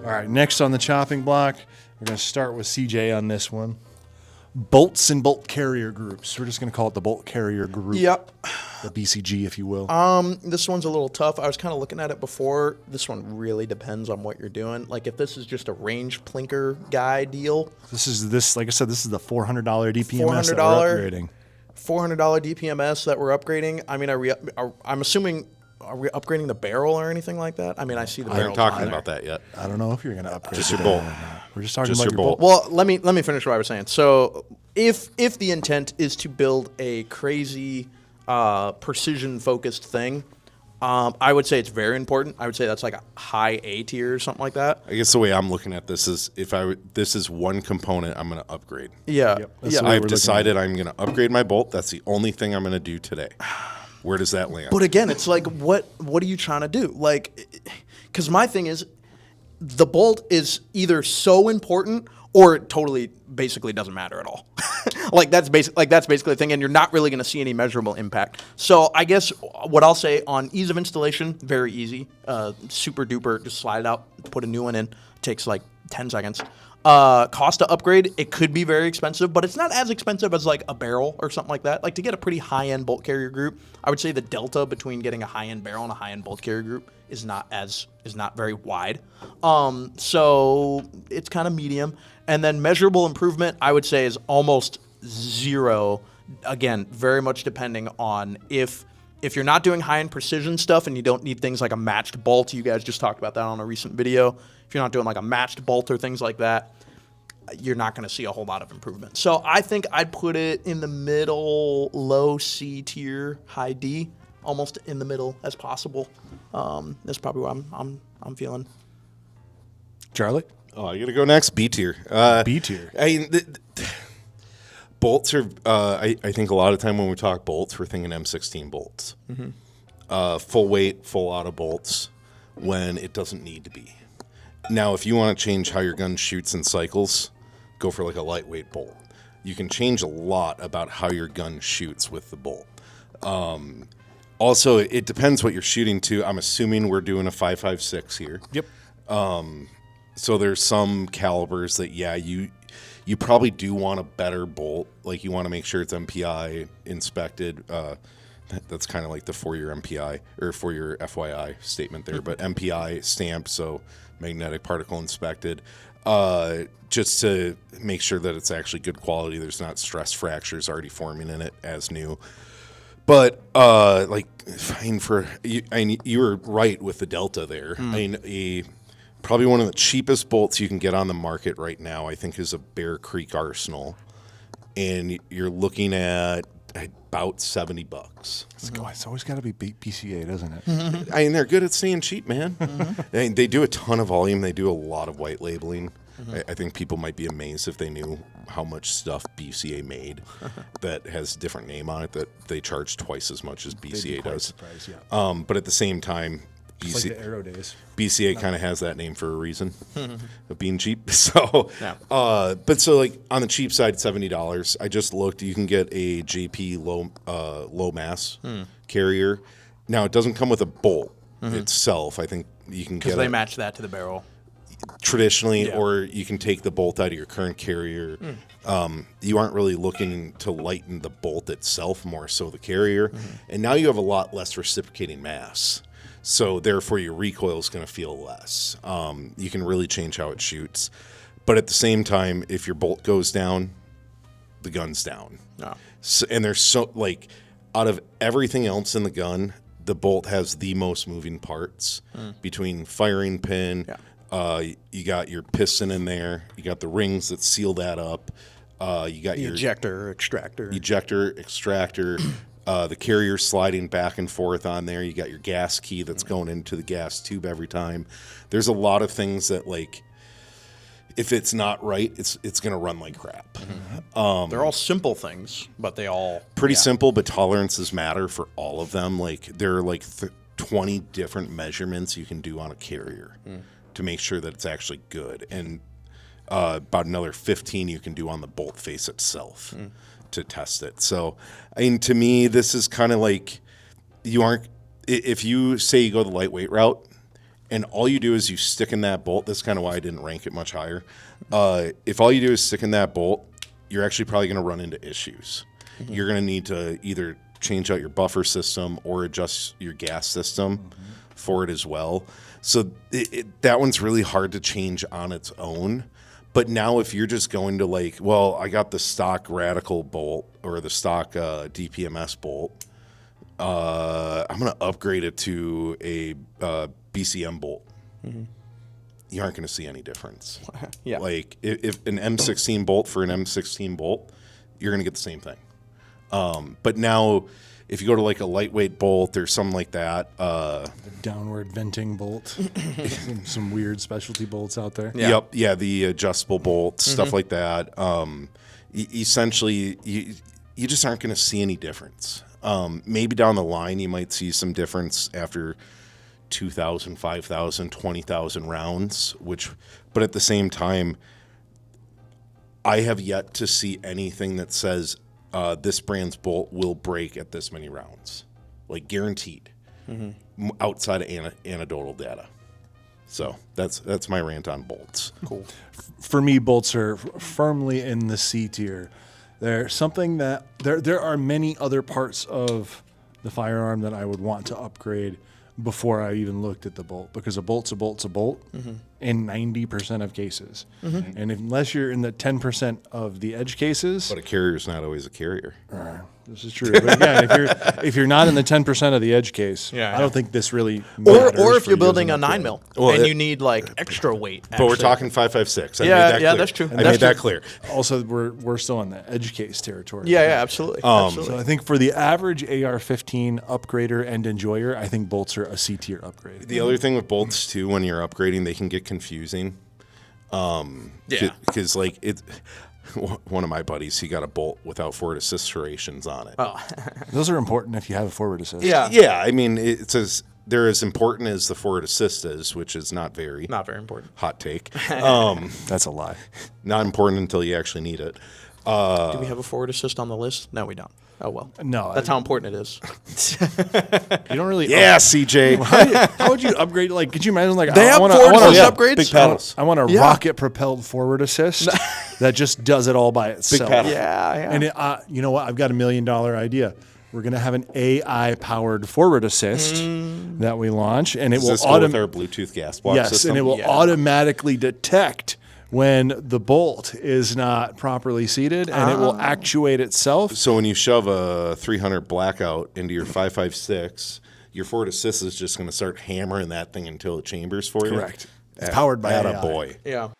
All right, next on the chopping block, we're going to start with CJ on this one. Bolts and bolt carrier groups. We're just going to call it the bolt carrier group. Yep. The BCG, if you will. This one's a little tough. I was kind of looking at it before. This one really depends on what you're doing. Like if this is just a range plinker guy deal. Like I said, this is the $400 DPMS that we're upgrading. $400 DPMS that we're upgrading. I mean, I'm assuming, are we upgrading the barrel or anything like that? I mean, I see the barrel. I haven't talking about that yet. I don't know if you're going to upgrade just your bolt. We're just talking Just about your your bolt. bolt. Well, let me finish what I was saying. So if the intent is to build a crazy precision focused thing, I would say it's very important. I would say that's like a high A tier or something like that. I guess the way I'm looking at this is this is one component I'm going to upgrade. Yeah. Yep, that's the way I've we're decided I'm going to upgrade my bolt. That's the only thing I'm going to do today. Where does that land? But again, it's like, what are you trying to do? Like, because my thing is, the bolt is either so important or it totally basically doesn't matter at all. That's basically the thing, and you're not really going to see any measurable impact. So I guess what I'll say on ease of installation, very easy, super duper. Just slide it out, put a new one in. Takes like 10 seconds. Cost to upgrade, it could be very expensive, but it's not as expensive as like a barrel or something like that. Like to get a pretty high-end bolt carrier group, I would say the delta between getting a high-end barrel and a high-end bolt carrier group is not very wide. So it's kind of medium. And then measurable improvement, I would say, is almost zero. Again, very much depending on if you're not doing high-end precision stuff and you don't need things like a matched bolt. You guys just talked about that on a recent video. If you're not doing like a matched bolt or things like that, you're not going to see a whole lot of improvement. So I think I'd put it in the middle, low C tier, high D, almost in the middle as possible. That's probably what I'm feeling. Charlie? Oh, I got to go next. B tier. B tier. I mean, bolts are. I think a lot of time when we talk bolts, we're thinking M16 bolts, full weight, full auto bolts, when it doesn't need to be. Now, if you want to change how your gun shoots and cycles, go for like a lightweight bolt. You can change a lot about how your gun shoots with the bolt. Also, it depends what you're shooting to. I'm assuming we're doing a 5.56 here. Yep. So there's some calibers that, you probably do want a better bolt. Like you want to make sure it's MPI inspected. That's kind of like the for-your MPI or for your FYI statement there. But MPI stamped, so magnetic particle inspected, just to make sure that it's actually good quality. There's not stress fractures already forming in it as new. But fine for you. You were right with the Delta there. I mean, probably one of the cheapest bolts you can get on the market right now, I think, is a Bear Creek Arsenal, and you're looking at about $70. It's always got to be BCA, doesn't it? I mean, they're good at staying cheap, man. I mean, they do a ton of volume. They do a lot of white labeling. I think people might be amazed if they knew how much stuff BCA made that has a different name on it, that they charge twice as much as BCA does. Surprised, yeah. But at the same time, It's like the Aero days. BCA kind of has that name for a reason of being cheap. So, Yeah. But so like on the cheap side, $70. I just looked. You can get a JP low mass carrier. Now it doesn't come with a bolt itself. I think you can get Because they match that to the barrel. traditionally, Yeah. or you can take the bolt out of your current carrier. You aren't really looking to lighten the bolt itself, more so the carrier. And now you have a lot less reciprocating mass. So therefore your recoil is going to feel less. You can really change how it shoots. But at the same time, if your bolt goes down, the gun's down. No. So, and there's so, like, out of everything else in the gun, the bolt has the most moving parts between firing pin. Yeah. You got your piston in there. You got the rings that seal that up. You got your Ejector, extractor. extractor, the carrier sliding back and forth on there. You got your gas key that's going into the gas tube every time. There's a lot of things that, like, if it's not right, it's going to run like crap. They're all simple things, but they all... Pretty simple, but tolerances matter for all of them. Like, there are like 20 different measurements you can do on a carrier to make sure that it's actually good. And about another 15 you can do on the bolt face itself to test it. So, I mean, to me, this is kind of like, if you say you go the lightweight route and all you do is you stick in that bolt. That's kind of why I didn't rank it much higher. If all you do is stick in that bolt, you're actually probably going to run into issues. You're going to need to either change out your buffer system or adjust your gas system for it as well. So that one's really hard to change on its own. But now if you're just going to like, well, I got the stock Radical bolt or the stock DPMS bolt, I'm going to upgrade it to a BCM bolt. You aren't going to see any difference. Yeah. Like if an M16 bolt for an M16 bolt, you're going to get the same thing. But now if you go to like a lightweight bolt or something like that, Downward venting bolt. Some weird specialty bolts out there. Yeah. Yep. Yeah. The adjustable bolts, stuff like that. Essentially, you just aren't going to see any difference. Maybe down the line, you might see some difference after 2,000, 5,000, 20,000 rounds, but at the same time, I have yet to see anything that says this brand's bolt will break at this many rounds, like guaranteed, outside of anecdotal data. So that's my rant on bolts. Cool. For me, bolts are firmly in the C tier. They're something that there are many other parts of the firearm that I would want to upgrade before I even looked at the bolt, because a bolt's a bolt's a bolt in 90% of cases. And unless you're in the 10% of the edge cases, But a carrier's not always a carrier. this is true. But again, if you're not in the 10% of the edge case, Yeah, I don't think this really Or matters if for you're you building as a an 9 upgrade. mil Well, and you need like extra weight. But we're actually. talking 5.56. I Yeah, made that yeah, clear. that's true. I That's made that true. clear. Also, we're still in the edge case territory. Yeah, yeah, absolutely. Absolutely. So I think for the average AR-15 upgrader and enjoyer, I think bolts are a C tier upgrade. The other thing with bolts too, when you're upgrading, they can get confusing. Yeah. Because like one of my buddies, he got a bolt without forward assist serrations on it. Oh. Those are important if you have a forward assist. Yeah. Yeah, I mean they're as important as the forward assist is, which is not very Not very important. hot take. That's a lie. Not important until you actually need it. Do we have a forward assist on the list? No, we don't. Oh, well. No, That's how important it is. You don't really. Yeah, CJ. How would you upgrade? Like, could you imagine? Like, They have forward assist upgrades? Big pedals. I want a Yeah. rocket-propelled forward assist that just does it all by itself. pedal. Yeah, yeah. And you know what? I've got $1 million idea. We're gonna have an AI-powered forward assist that we launch, and it Does will this go with our Bluetooth gas block yes, system? and it will Yeah. automatically detect when the bolt is not properly seated, and it will actuate itself. So when you shove a 300 blackout into your 5.56, your forward assist is just going to start hammering that thing until it chambers for you. Correct. It's powered by AI. boy. Yeah.